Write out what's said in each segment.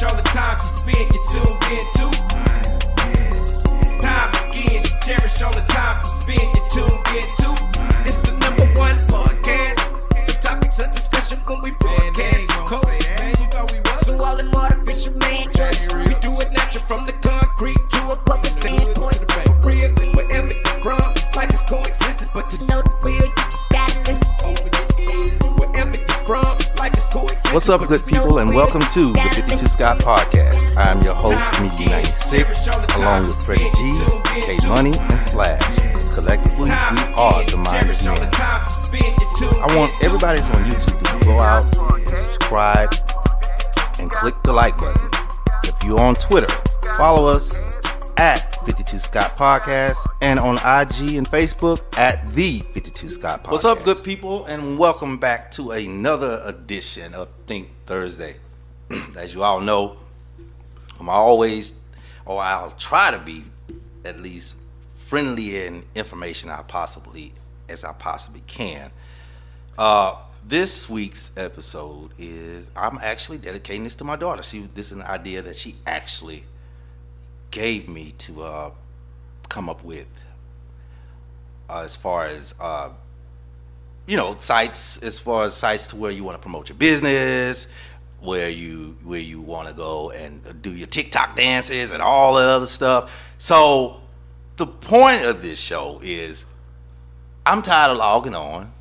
cherish all the time you spend, you tuned in too. It's time again to cherish all the time you spend, you tuned in too. It's the number one podcast. The topics of discussion when we broadcast. So all them artificial man jokes, we do it natural from the concrete to a public standpoint. Real, wherever you're from, life is coexistence, but to know the real, you just gotta listen. Wherever you're from, life is coexistence. What's up, good people, and welcome to the 52 Scott Podcast. I'm your host, Mickey 96, along with Freddie G, K Money, and Slash. Collectively, we are the Minded Men. I want everybody that's on YouTube to go out and subscribe and click the like button. If you're on Twitter, follow us at 52 Scott Podcast, and on IG and Facebook at the 52 Scott Podcast. What's up, good people, and welcome back to another edition of Think Thursday. As you all know, I'll try to be at least friendly in information as I possibly can. This week's episode I'm actually dedicating this to my daughter. This is an idea that she actually gave me to come up with, as far as sites to where you want to promote your business, where you want to go and do your TikTok dances and all that other stuff. So the point of this show is I'm tired of logging on,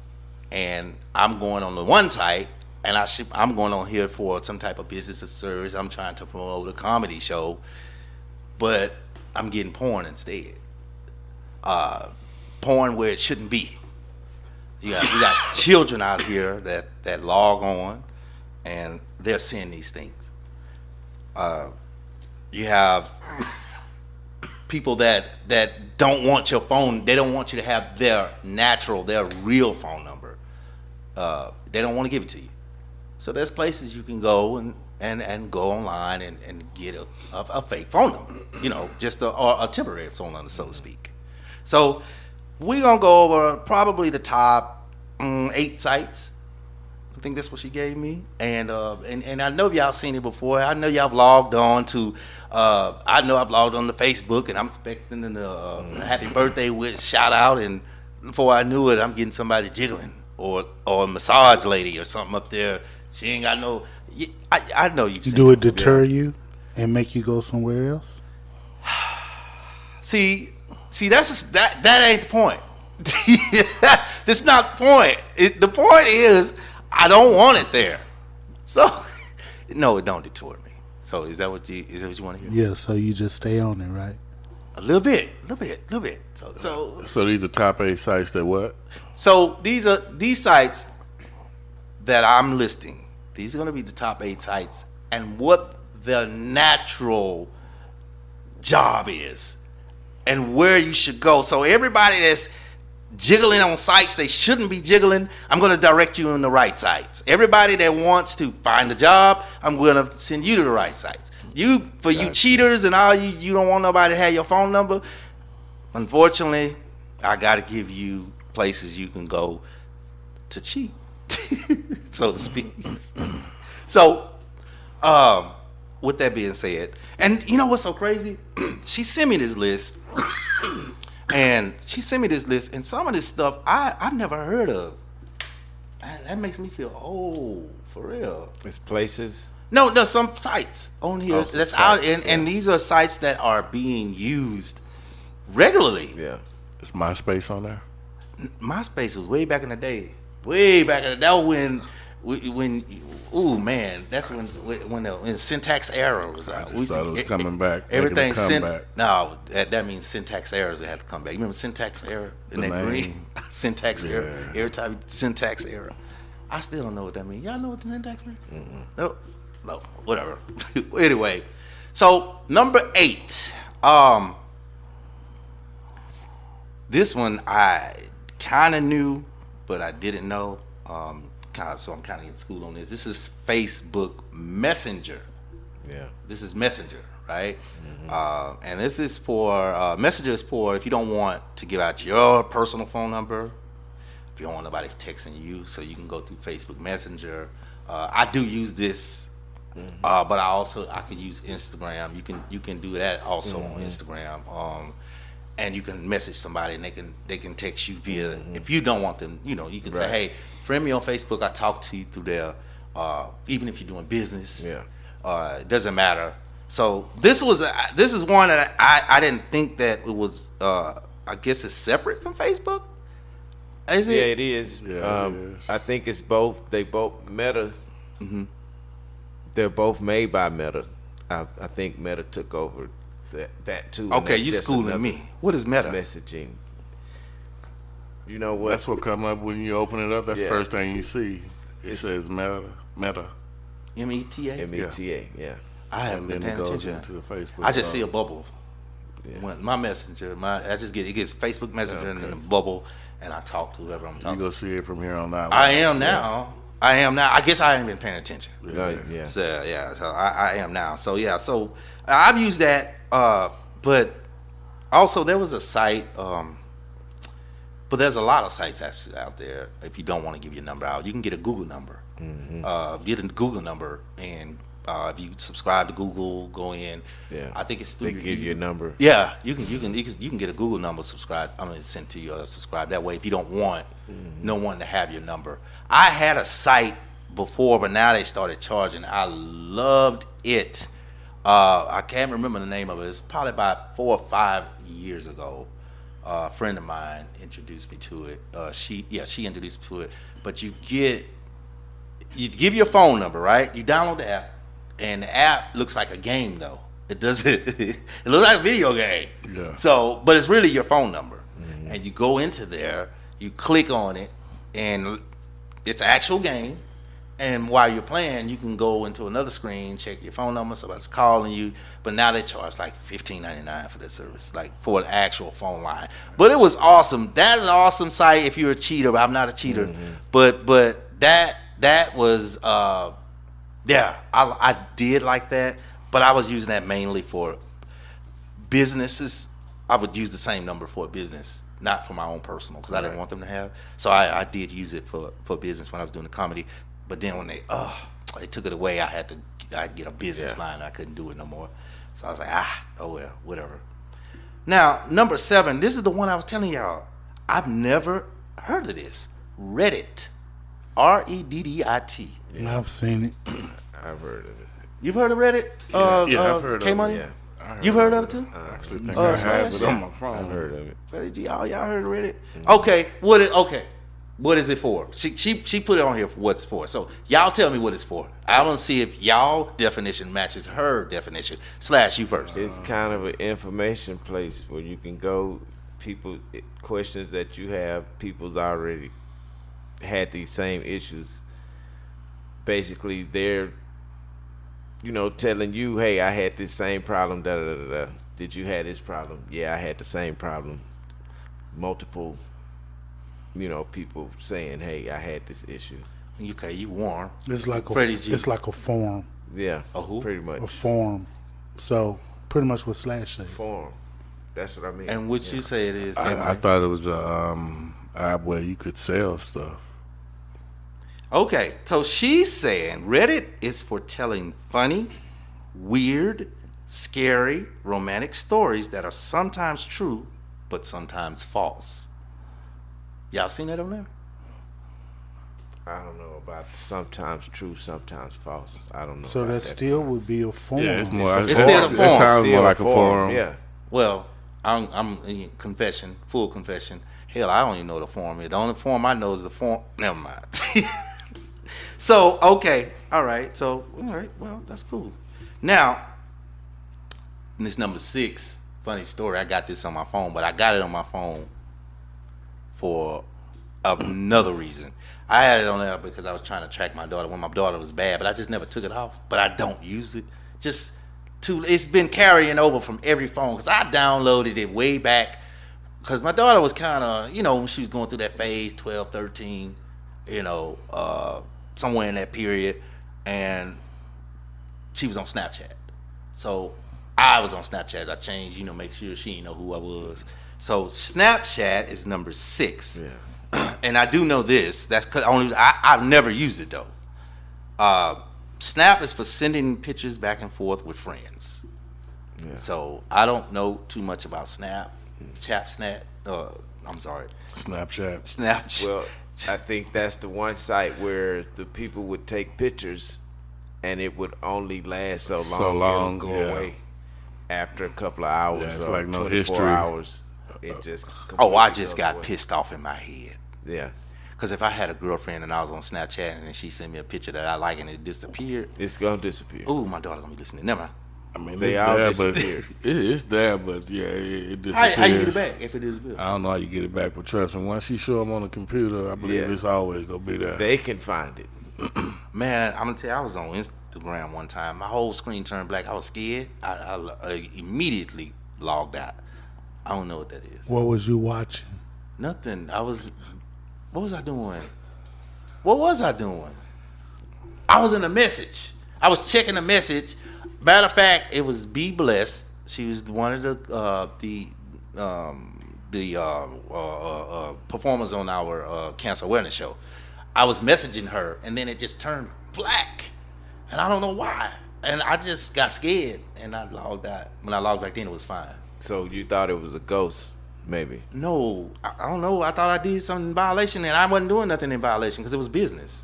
and I'm going on the one site, and I'm going on here for some type of business or service. I'm trying to promote a comedy show, but I'm getting porn instead. Porn where it shouldn't be. We got children out here that log on, and they're seeing these things. You have people that don't want your phone. They don't want you to have their real phone number. They don't want to give it to you. So there's places you can go and go online and get a fake phone number, just a temporary phone number, so to speak. So we're going to go over probably the top 8 sites. I think that's what she gave me. And I know y'all seen it before. I know y'all have logged on to, I've logged on to Facebook, and I'm expecting a happy birthday with shout out. And before I knew it, I'm getting somebody jiggling or a massage lady or something up there. She ain't got no. I know you've seen Do it deter you and make you go somewhere else? See, that ain't the point. That's not the point. The point is I don't want it there. So no, it don't deter me. So is that what you want to hear? Yeah. So you just stay on it, right? A little bit. So these are top 8 sites that what? So these sites that I'm listing. These are going to be the top 8 sites and what their natural job is and where you should go. So everybody that's jiggling on sites they shouldn't be jiggling, I'm going to direct you on the right sites. Everybody that wants to find a job, I'm going to send you to the right sites. You cheaters and all you don't want nobody to have your phone number, unfortunately, I got to give you places you can go to cheat. So to speak. So, with that being said, and you know what's so crazy? She sent me this list, and some of this stuff I've never heard of. That makes me feel old, for real. It's places? No, some sites on here that's out, and these are sites that are being used regularly. Yeah. Is MySpace on there? MySpace was way back in the day. That was that's when syntax error was out. I just thought it was coming back. Everything no, that means syntax errors that have to come back. You remember syntax error in that green? Syntax error. Every time syntax error. I still don't know what that means. Y'all know what the syntax means? No, whatever. Anyway, so number 8. This one I kind of knew, but I didn't know. So I'm kind of in school on this. This is Facebook Messenger. Yeah. This is Messenger, right? Mm-hmm. And this is for Messenger is for if you don't want to give out your personal phone number, if you don't want nobody texting you, so you can go through Facebook Messenger. I do use this But I could use Instagram. You can do that also on Instagram. And you can message somebody and they can text you via. If you don't want them, you can say, hey, friend me on Facebook. I talk to you through there. Even if you're doing business, it doesn't matter. So this is one that I didn't think that it was. I guess it's separate from Facebook. Is it? Yeah, it is. Yeah, it is. I think it's both. They both Meta. They're both made by Meta. I think Meta took over that too. and Okay, that's you just schooling another me. What is Meta? messaging? You know what? That's what comes up when you open it up. That's the Yeah. first thing you see. It says Meta. META. META. Yeah. I haven't been And then paying it goes attention. into the Facebook. I just see a bubble. When my messenger, it gets Facebook Messenger and then a bubble, and I talk to whoever I'm You talking. go see it from here on out. I am now. I guess I ain't been paying attention. Yeah. So so I am now. So yeah, so I've used that, but also there was a site, but there's a lot of sites actually out there. If you don't want to give your number out, you can get a Google number. Get a Google number, and if you subscribe to Google, go in. Yeah. I think it's through They give you a number. Yeah, you can get a Google number, subscribe. I'm gonna send to you or subscribe that way. If you don't want no one to have your number, I had a site before, but now they started charging. I loved it. I can't remember the name of it. It's probably about 4 or 5 years ago. A friend of mine introduced me to it. She introduced me to it. But you give your phone number, right? You download the app, and the app looks like a game though. It doesn't. It looks like a video game. Yeah. So, but it's really your phone number, and you go into there, you click on it, and it's an actual game. And while you're playing, you can go into another screen, check your phone number, somebody's calling you. But now they charge like $15.99 for that service, like for an actual phone line. But it was awesome. That's an awesome site if you're a cheater. I'm not a cheater, but that was I did like that. But I was using that mainly for businesses. I would use the same number for a business, not for my own personal, because I didn't want them to have. So I did use it for business when I was doing the comedy. But then when they took it away, I had to get a business line. I couldn't do it no more. So I was like, oh well, whatever. Now, number 7, this is the one I was telling y'all. I've never heard of this. Reddit. Reddit. I've seen it. I've heard of it. You've heard of Reddit? I've heard of it. K-Money? Yeah. You've heard of it too? I actually think I have it on my phone. I've heard of it. Reddit, y'all heard of Reddit? Okay, what is it for? She put it on here for what's for. So y'all tell me what it's for. I want to see if y'all definition matches her definition. / you first. It's kind of an information place where you can go. Questions that you have, people's already had these same issues. Basically, they're telling you, hey, I had this same problem. Da da da da. Did you have this problem? Yeah, I had the same problem. Multiple. People saying, "Hey, I had this issue." Okay, you warm. It's like Freddie G. it's like a forum. Yeah, A who? pretty much A forum. So pretty much what Slash said. form. That's what I mean. And what you say it is? I K-Money? thought it was a app where you could sell stuff. Okay, so she's saying Reddit is for telling funny, weird, scary, romantic stories that are sometimes true, but sometimes false. Y'all seen that on there? I don't know about sometimes true, sometimes false. I don't know. So about that still would be a forum. Yeah, it's more. It's still a It forum. sounds Still more like a forum. Yeah. Well, I'm confession, full confession. Hell, I don't even know what a forum is. The only forum I know is the forum. Never mind. So, okay. All right. So, all right. Well, that's cool. Now, this number 6, funny story. I got this on my phone, but I got it on my phone for another reason. I had it on there because I was trying to track my daughter when my daughter was bad, but I just never took it off. But I don't use it. It's been carrying over from every phone because I downloaded it way back because my daughter was kind of, when she was going through that phase, 12, 13, somewhere in that period, and she was on Snapchat. So I was on Snapchat. I changed, make sure she didn't know who I was. So Snapchat is number 6. Yeah. And I do know this. That's because I've never used it though. Snap is for sending pictures back and forth with friends. Yeah. So I don't know too much about Snap, Snapchat. I'm sorry, Snapchat. Snapchat. Well, I think that's the one site where the people would take pictures, and it would only last so long. So long, It'll go yeah. away after a couple of hours. Yeah, it's or like no 24 history. hours. It just. Oh, I completely just goes got away. pissed off in my head. Yeah, Because if I had a girlfriend and I was on Snapchat and then she sent me a picture that I like and it disappeared, it's gonna disappear. ooh, my daughter gonna be listening. Never mind. I mean, They it's all there, but disappeared. it's there, but yeah, it disappears. How you get it back if it is good? I don't know how you get it back, but trust me, once you show them on the computer, I believe Yeah. it's always gonna be there. They can find it. Man, I'm gonna tell you, I was on Instagram one time. My whole screen turned black. I was scared. I immediately logged out. I don't know what that is. What was you watching? Nothing. What was I doing? What was I doing? I was in a message. I was checking a message. Matter of fact, it was Be Blessed. She was one of the performers on our cancer awareness show. I was messaging her, and then it just turned black, and I don't know why. And I just got scared, and I logged out. When I logged back in, it was fine. So you thought it was a ghost, maybe? No, I don't know. I thought I did something in violation, and I wasn't doing nothing in violation because it was business.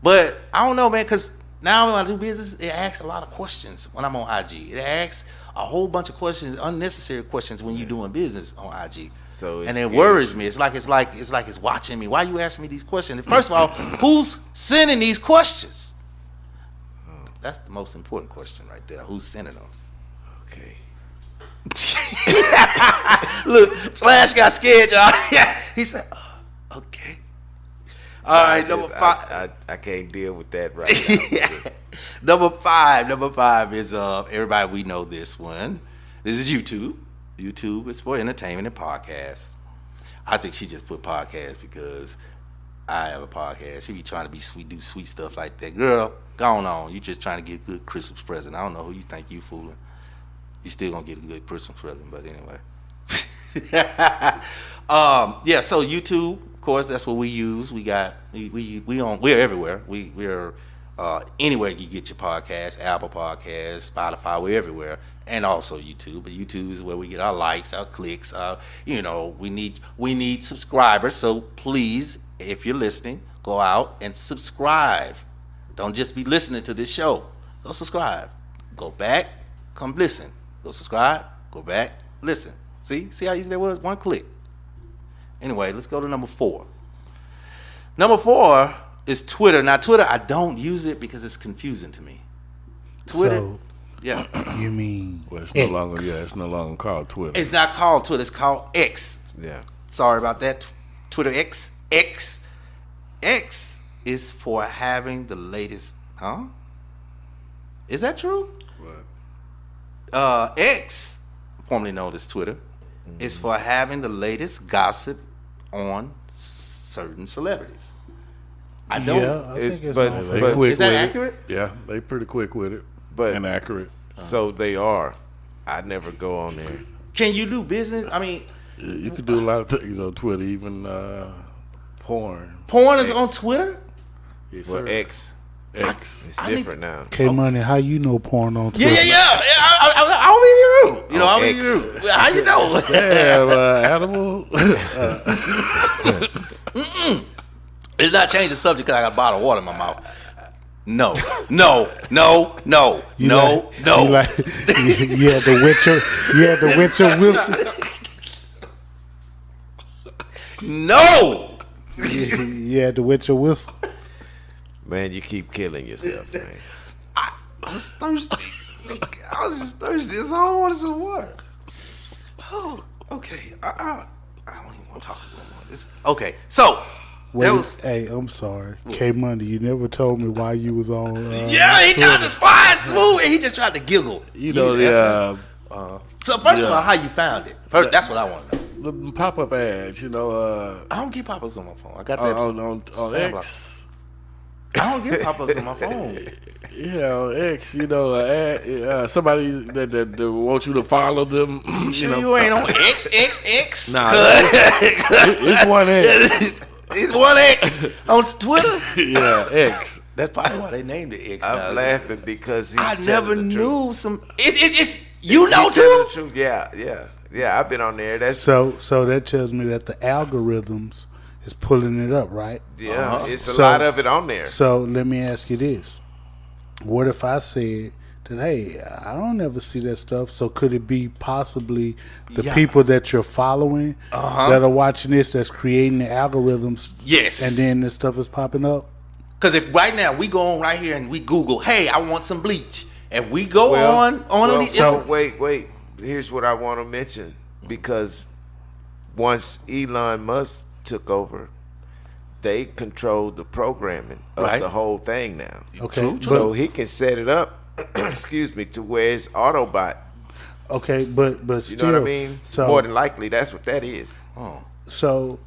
But I don't know, man, because now when I do business, it asks a lot of questions when I'm on IG. It asks a whole bunch of questions, unnecessary questions when you're doing business on IG. So it's and it scary. worries me. It's like it's watching me. Why you asking me these questions? First of all, who's sending these questions? That's the most important question right there. Who's sending them? Okay. Look, Slash got scared, y'all. He said, okay. All right, number five. I can't deal with that right now. Number five is everybody, we know this one. This is YouTube. YouTube is for entertainment and podcasts. I think she just put podcast because I have a podcast. She be trying to be sweet, do sweet stuff like that. Girl, go on. You just trying to get a good Christmas present. I don't know who you think you fooling. You still gonna get a good Christmas present, but anyway. Yeah, so YouTube, of course, that's what we use. We're everywhere. We're anywhere you get your podcast, Apple Podcasts, Spotify, we're everywhere, and also YouTube. But YouTube is where we get our likes, our clicks. We need subscribers. So please, if you're listening, go out and subscribe. Don't just be listening to this show. Go subscribe. Go back, come listen. Go subscribe. Go back, listen. See how easy that was? One click. Anyway, let's go to number 4. Number 4 is Twitter. Now, Twitter, I don't use it because it's confusing to me. Twitter, So, yeah. you mean Well, it's X. no longer called Twitter. It's not called Twitter. It's called X. Yeah. Sorry about that. Twitter X. X is for having the latest. Huh? Is that true? What? X, formerly known as Twitter, is for having the latest gossip on certain celebrities. I don't. Yeah, I think it's but- known for They but- quick Is that with it. accurate? Yeah, they pretty quick with it, But and accurate. so they are. I never go on there. Can you do business? I mean, You can do a lot of things on Twitter, even porn. porn is on Twitter? Yes, Well, sir. X, X. it's I need- different now. K Money. How you know porn on Twitter? Yeah. I'll be rude. You know, On I'll be X. rude. How you know? Yeah, animal. It's not changing the subject because I got a bottle of water in my mouth. No. You like, yeah, the Witcher. Yeah, the Witcher Wilson. No. Yeah, the Witcher Wilson. Man, you keep killing yourself, man. I was thirsty. I was just thirsty. That's all I wanted some water. Oh, okay. I don't even want to talk about this. Okay, so Wait, there was. hey, I'm sorry, K Money. You never told me why you was on. Yeah, he tried Twitter. to slide smooth, and he just tried to giggle. You know need to the So first of yeah. all, how you found it? First, that's what I want to know. the pop-up ads. You know, I don't get pop-ups on my phone. I got that. on Spam block. X. I don't get pop-ups on my phone. Yeah, on X. You know, somebody that wants you to follow them. Sure, you ain't on XXX? Nah, Cause it's one X. it's one X on Twitter. Yeah, X. That's probably why they named it X. I'm laughing because he's I telling never the knew truth. some. It's you know He's telling too. the truth. Yeah. I've been on there. That's So that tells me that the algorithms is pulling it up, right? It's a So- lot of it on there. So let me ask you this: what if I said that, hey, I don't ever see that stuff? So could it be possibly the Yeah. people that you're following that are watching this that's creating the algorithms? Yes. And then this stuff is popping up. Because if right now we go on right here and we Google, hey, I want some bleach, and we go on these. So wait. Here's what I want to mention, because once Elon Musk took over, they controlled the programming of Right. the whole thing now. Okay. True. So he can set it up, excuse me, to where it's Autobot. Okay, but You still, know what I mean? So More than likely, that's what that is. So,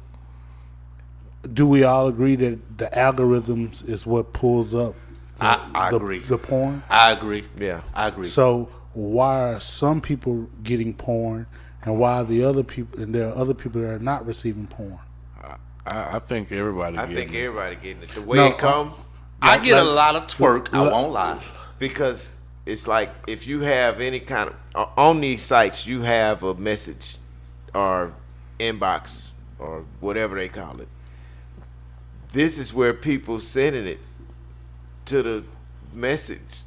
do we all agree that the algorithms is what pulls up? I agree. The porn. I agree. Yeah. I agree. So why are some people getting porn, and why are the other people? And there are other people that are not receiving porn. I think everybody. I getting think it. everybody getting it. The way No, it come, I get a like- lot of twerk. I won't lie. because it's like if you have any kind of on these sites, you have a message or inbox or whatever they call it. This is where people sending it to the message.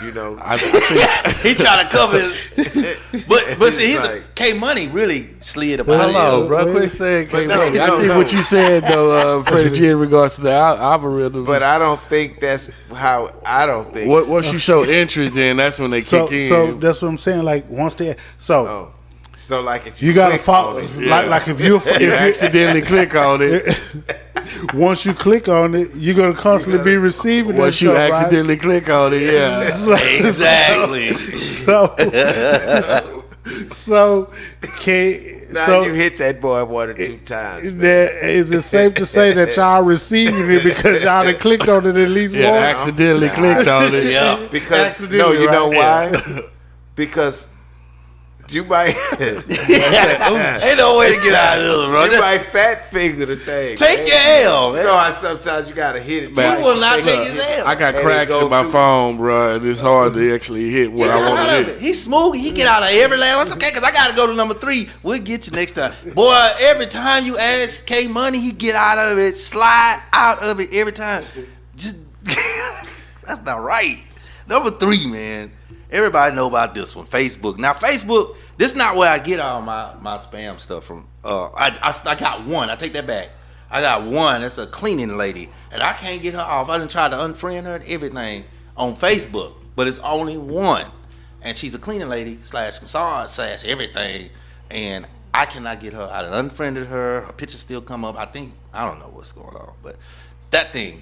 You know, I think He trying to cover his, but see, he's like- K Money really slid about hello, it. bro. wait. Quit saying K no, Money. I no, think no. what you said though, Freddie G, in regards to the algorithm. but I don't think that's how. I don't think. Once you show interest, then that's when they So kick in. so that's what I'm saying. Like once they Oh, so like if you gotta click follow. on it, Like if you you accidentally click on it. once you click on it, you're gonna constantly be receiving that Once you stuff, right? accidentally click on it, yeah. Exactly. So now so you hit that boy 1 or 2 times. man. is it safe to say that y'all receiving it because y'all done clicked on it at least Yeah, once? accidentally clicked on it. Yeah. Because no, Accidentally, you know right? why? Because you might Ain't no way to get out of this, bro. you might fat finger the thing. Take man. your L, You man. know how sometimes you gotta hit it. He back. will not take Look, his L. I got And it cracks go in my through. phone, bro, and it's hard to actually hit what I Get want out to of hit. it. He's smooth. He get out of every last. It's okay, cause I gotta go to number 3. We'll get you next time, boy. Every time you ask K Money, he get out of it, slide out of it every time. Just that's not right. Number 3, man. Everybody know about this one, Facebook. Now, Facebook, this is not where I get all my spam stuff from. I got one. I take that back. I got one. That's a cleaning lady, and I can't get her off. I done tried to unfriend her and everything on Facebook, but it's only one, and she's a cleaning lady / massage / everything, and I cannot get her. I done unfriended her. Her pictures still come up. I don't know what's going on, but that thing.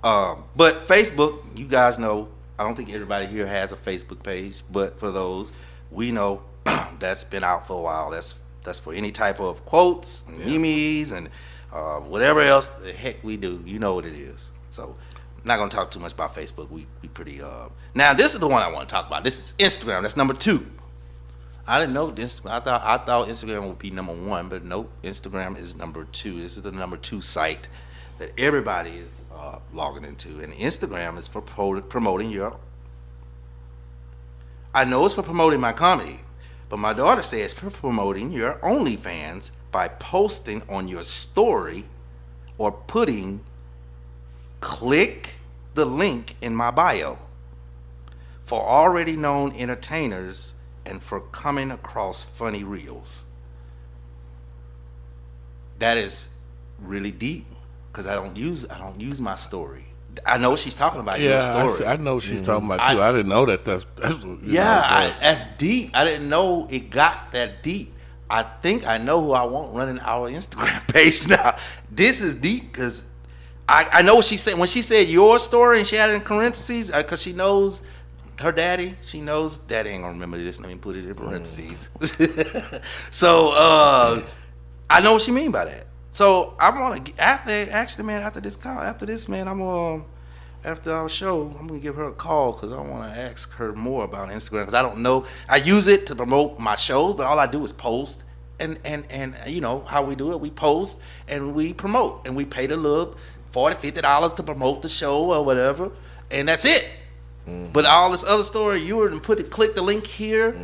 But Facebook, you guys know. I don't think everybody here has a Facebook page, but for those, we know that's been out for a while. That's for any type of quotes, and memes, and whatever else the heck we do. You know what it is. So, I'm not gonna talk too much about Facebook. We pretty. Now this is the one I want to talk about. This is Instagram. That's number 2. I didn't know this. I thought Instagram would be number 1, but nope. Instagram is number 2. This is the number 2 site that everybody is logging into, and Instagram is for promoting your. I know it's for promoting my comedy, but my daughter says it's for promoting your OnlyFans by posting on your story or putting click the link in my bio for already known entertainers and for coming across funny reels. That is really deep because I don't use my story. I know she's talking about your Yeah, story. I know what she's talking about too. I didn't know that's what, That's deep. I didn't know it got that deep. I think I know who I want running our Instagram page now. This is deep because I know what she said when she said your story and she had it in parentheses because she knows her daddy. She knows daddy ain't gonna remember this. Let me put it in parentheses. So I know what she mean by that. So I'm gonna after our show, I'm gonna give her a call because I want to ask her more about Instagram because I don't know. I use it to promote my shows, but all I do is post and you know how we do it. We post and we promote and we pay the little $40-$50 to promote the show or whatever, and that's it. But all this other story, you were to click the link here.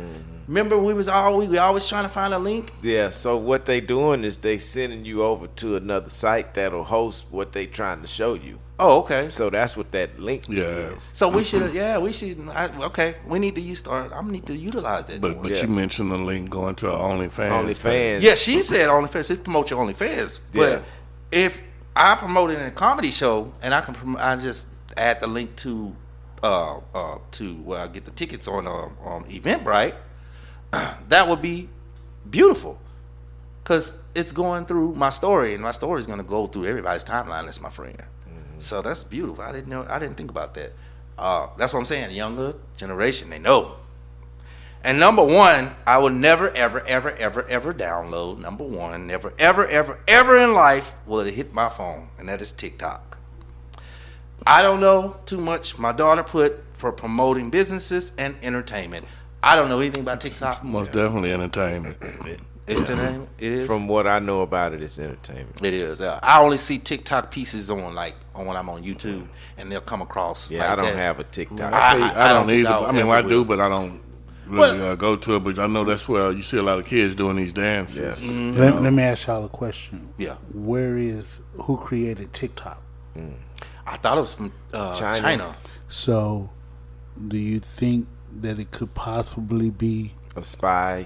Remember, we always trying to find a link. Yeah, so what they doing is they sending you over to another site that'll host what they trying to show you. Oh, okay. So that's what that link is. So we should. Okay, we need to start. I need to utilize that. But Yeah. you mentioned the link going to OnlyFans. OnlyFans. Yeah, she said OnlyFans. It promotes your OnlyFans. But Yeah. if I promote it in a comedy show and I just add the link to where I get the tickets on Eventbrite, that would be beautiful. Because it's going through my story, and my story is going to go through everybody's timeline. That's my friend. So that's beautiful. I didn't think about that. That's what I'm saying. The younger generation, they know. And number one, I will never, ever, ever, ever, ever download. Number one, never, ever, ever, ever in life will it hit my phone, and that is TikTok. I don't know too much. My daughter put for promoting businesses and entertainment. I don't know anything about TikTok. Most definitely entertainment. It's the name. It is. From what I know about it, it's entertainment. It is. I only see TikTok pieces on when I'm on YouTube, and they'll come across. Yeah, like I don't that. have a TikTok. I don't think either. I'll I mean, ever I will. do, but I don't really go to it. But I know that's where you see a lot of kids doing these dances. Yeah. Let me ask y'all a question. Yeah. Who created TikTok? I thought it was from China. So, do you think that it could possibly be? A spy.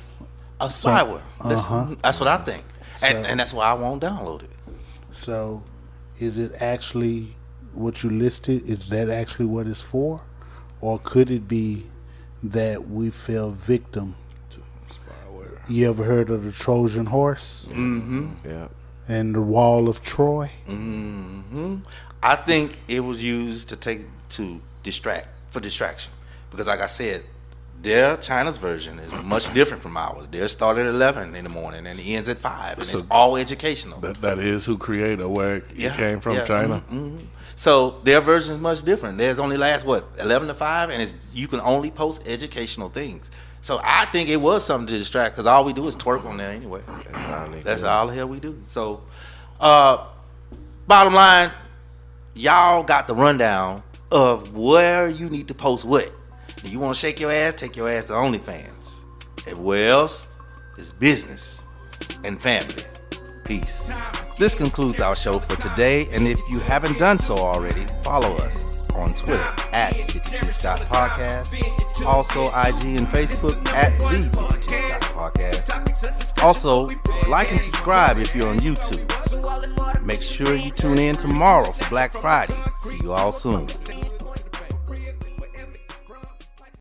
A spyware. That's what I think, So- and that's why I won't download it. So, is it actually what you listed? Is that actually what it's for, or could it be that we fell victim? You ever heard of the Trojan horse Yeah. and the Wall of Troy? I think it was used to distraction, because like I said, China's version is much different from ours. Theirs started at 11 in the morning and it ends at 5, and it's all educational. That is who created where it came from, China. So their version is much different. Theirs only lasts 11 to 5, and you can only post educational things. So I think it was something to distract, because all we do is twerk on there anyway. That's all the hell we do. So, bottom line, y'all got the rundown of where you need to post what. If you want to shake your ass, take your ass to OnlyFans. Everywhere else is business and family. Peace. This concludes our show for today, and if you haven't done so already, follow us on Twitter at 52.podcast. Also IG and Facebook at the 52.podcast. Also, like and subscribe if you're on YouTube. Make sure you tune in tomorrow for Black Friday. See you all soon.